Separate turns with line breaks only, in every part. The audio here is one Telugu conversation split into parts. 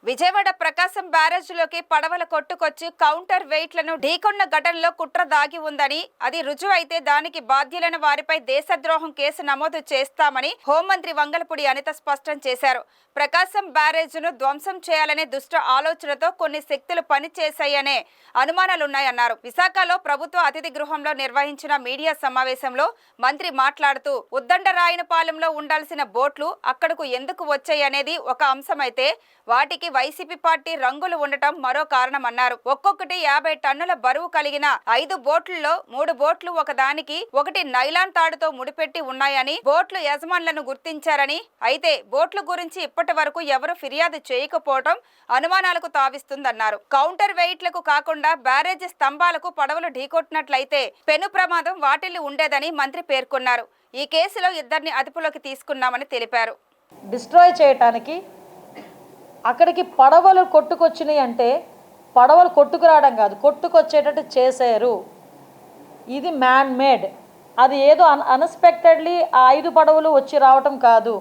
విజయవాడ ప్రకాశం బ్యారేజ్లోకి పడవల కొట్టుకొచ్చి కౌంటర్ వెయిట్లను ఢీకొన్న ఘటనలో కుట్ర దాగి ఉందని, అది రుజువైతే దానికి బాధ్యులైన వారిపై దేశద్రోహం కేసు నమోదు చేస్తామని హోంమంత్రి వంగలపూడి అనిత స్పష్టం చేశారు. ప్రకాశం బ్యారేజ్ను ధ్వంసం చేయాలనే దుష్ట ఆలోచనతో కొన్ని శక్తులు పనిచేశాయనే అనుమానాలున్నాయన్నారు. విశాఖలో ప్రభుత్వ అతిథి గృహంలో నిర్వహించిన మీడియా సమావేశంలో మంత్రి మాట్లాడుతూ, ఉద్దండరాయనపాలెంలో ఉండాల్సిన బోట్లు అక్కడకు ఎందుకు వచ్చాయనేది ఒక అంశమైతే, వాటికి వైసీపీ పార్టీ రంగులు ఉండటం మరో కారణమన్నారు. ఒక్కొక్కటి 50 టన్నుల బరువు కలిగిన 5 బోట్లలో 3 బోట్లు ఒకటి నైలాన్ తాడుతో ముడిపెట్టి ఉన్నాయని బోట్లు యజమానులను గుర్తించారని, అయితే బోట్ల గురించి ఇప్పటి వరకు ఎవరు ఫిర్యాదు చేయకపోవడం అనుమానాలకు తావిస్తుందన్నారు. కౌంటర్ వెయిట్లకు కాకుండా బ్యారేజ్ స్తంభాలకు పడవలు ఢీకొట్టినట్లయితే పెను ప్రమాదం వాటిల్లి ఉండేదని మంత్రి పేర్కొన్నారు. ఈ కేసులో 2 అదుపులోకి తీసుకున్నామని తెలిపారు.
డిస్ట్రాయ్ చేయటానికి అక్కడికి పడవలు కొట్టుకొచ్చినాయి అంటే పడవలు కొట్టుకురావడం కాదు, కొట్టుకొచ్చేటట్టు చేశారు. ఇది మ్యాన్ మేడ్. అది ఏదో అన్ఎక్స్పెక్టెడ్లీ ఆ 5 పడవలు వచ్చి రావటం కాదు.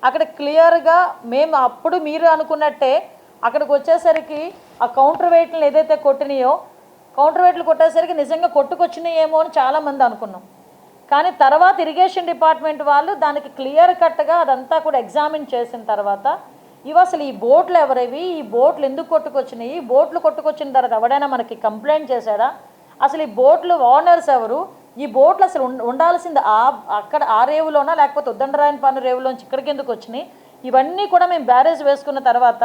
అక్కడ క్లియర్గా మేము అప్పుడు మీరు అనుకున్నట్టే అక్కడికి వచ్చేసరికి ఆ కౌంటర్ వెయిట్లను ఏదైతే కొట్టినాయో, కౌంటర్ వెయిట్లు కొట్టేసరికి నిజంగా కొట్టుకొచ్చినాయేమో అని చాలామంది అనుకున్నాం. కానీ తర్వాత ఇరిగేషన్ డిపార్ట్మెంట్ వాళ్ళు దానికి క్లియర్ కట్గా అదంతా కూడా ఎగ్జామిన్ చేసిన తర్వాత, ఇవి అసలు ఈ బోట్లు ఎవరివి, ఈ బోట్లు ఎందుకు కొట్టుకొచ్చినాయి, బోట్లు కొట్టుకొచ్చిన తర్వాత ఎవడైనా మనకి కంప్లైంట్ చేశాడా, అసలు ఈ బోట్లు ఓనర్స్ ఎవరు, ఈ బోట్లు అసలు ఉండాల్సింది అక్కడ ఆ రేవులోనా లేకపోతే ఉద్దండరాయనపాలెం రేవులోంచి ఇక్కడికి ఎందుకు వచ్చినాయి, ఇవన్నీ కూడా మేము బ్యారేజ్ వేసుకున్న తర్వాత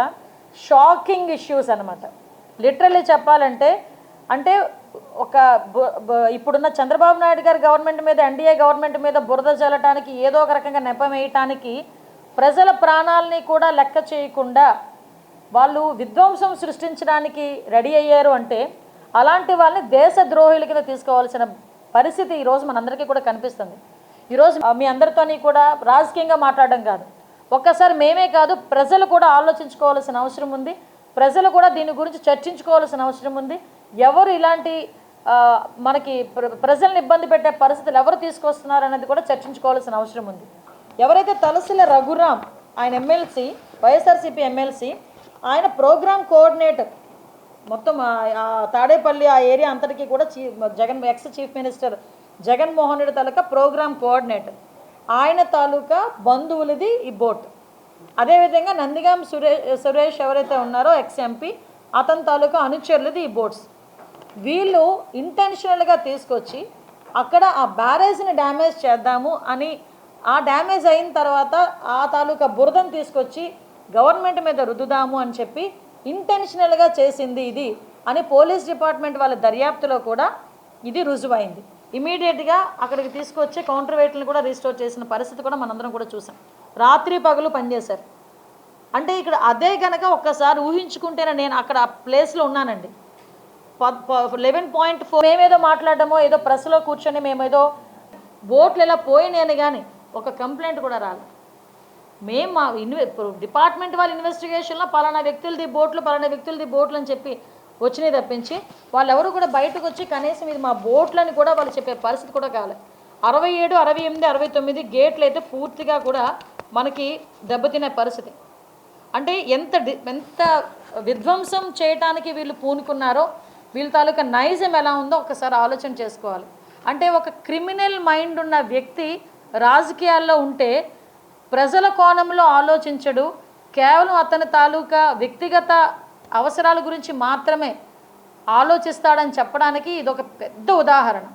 షాకింగ్ ఇష్యూస్ అనమాట. లిటరల్లీ చెప్పాలంటే, అంటే ఒక ఇప్పుడున్న చంద్రబాబు నాయుడు గారి గవర్నమెంట్ మీద, ఎన్డీఏ గవర్నమెంట్ మీద బురద జల్లటానికి, ఏదో ఒక రకంగా నెపం వేయటానికి, ప్రజల ప్రాణాలని కూడా లెక్క చేయకుండా వాళ్ళు విధ్వంసం సృష్టించడానికి రెడీ అయ్యారు. అంటే అలాంటి వాళ్ళని దేశద్రోహుల కింద తీసుకోవాల్సిన పరిస్థితి ఈరోజు మనందరికీ కూడా కనిపిస్తుంది. ఈరోజు మీ అందరితోని కూడా రాజకీయంగా మాట్లాడడం కాదు, ఒక్కసారి మేమే కాదు ప్రజలు కూడా ఆలోచించుకోవాల్సిన అవసరం ఉంది. ప్రజలు కూడా దీని గురించి చర్చించుకోవాల్సిన అవసరం ఉంది. ఎవరు ఇలాంటి మనకి ప్రజల్ని ఇబ్బంది పెట్టే పరిస్థితులు ఎవరు తీసుకొస్తున్నారు అనేది కూడా చర్చించుకోవాల్సిన అవసరం ఉంది. ఎవరైతే తలసిల రఘురామ్, ఆయన ఎమ్మెల్సీ, వైఎస్ఆర్సీపీ ఎమ్మెల్సీ, ఆయన ప్రోగ్రామ్ కోఆర్డినేటర్, మొత్తం తాడేపల్లి ఆ ఏరియా అంతటికీ కూడా ex chief minister Jaganmohan Reddy తాలూకా ప్రోగ్రామ్ కోఆర్డినేటర్, ఆయన తాలూకా బంధువులది ఈ బోట్. అదేవిధంగా నందిగాం సురేష్ ఎవరైతే ఉన్నారో ఎక్స్ ఎంపీ, అతని తాలూకా అనుచరులది ఈ బోట్స్. వీళ్ళు ఇంటెన్షనల్గా తీసుకొచ్చి అక్కడ ఆ బ్యారేజ్ని డ్యామేజ్ చేద్దాము అని, ఆ డ్యామేజ్ అయిన తర్వాత ఆ తాలూకా బురదను తీసుకొచ్చి గవర్నమెంట్ మీద రుద్దుదాము అని చెప్పి ఇంటెన్షనల్గా చేసింది ఇది అని పోలీస్ డిపార్ట్మెంట్ వాళ్ళ దర్యాప్తులో కూడా ఇది రుజువైంది. ఇమీడియట్గా అక్కడికి తీసుకొచ్చి కౌంటర్ వెయిట్లను కూడా రీస్టోర్ చేసిన పరిస్థితి కూడా మనందరం కూడా చూసాం. రాత్రి పగలు పనిచేశారు. అంటే ఇక్కడ అదే కనుక ఒక్కసారి ఊహించుకుంటేనే, నేను అక్కడ ఆ ప్లేస్లో ఉన్నానండి. 11.4 మేమేదో మాట్లాడడమో, ఏదో ప్రెస్లో కూర్చొని మేమేదో బోట్లు ఇలా పోయినాయని కానీ ఒక కంప్లైంట్ కూడా రాలేదు. మేము మా డిపార్ట్మెంట్ వాళ్ళ ఇన్వెస్టిగేషన్లో పలానా వ్యక్తులది బోట్లు అని చెప్పి వచ్చినాయి తప్పించి వాళ్ళు ఎవరు కూడా బయటకు వచ్చి కనీసం ఇది మా బోట్లని కూడా వాళ్ళు చెప్పే పరిస్థితి కూడా కాలేదు. 67, 68, 69 గేట్లు అయితే పూర్తిగా కూడా మనకి దెబ్బతినే పరిస్థితి. అంటే ఎంత విధ్వంసం చేయటానికి వీళ్ళు పూనుకున్నారో, వీళ్ళ తాలూకా నైజం ఎలా ఉందో ఒకసారి ఆలోచన చేసుకోవాలి. అంటే ఒక క్రిమినల్ మైండ్ ఉన్న వ్యక్తి రాజకీయాల్లో ఉంటే ప్రజల కోణంలో ఆలోచించడు, కేవలం అతని తాలూకా వ్యక్తిగత అవసరాల గురించి మాత్రమే ఆలోచిస్తాడని చెప్పడానికి ఇదొక పెద్ద ఉదాహరణ.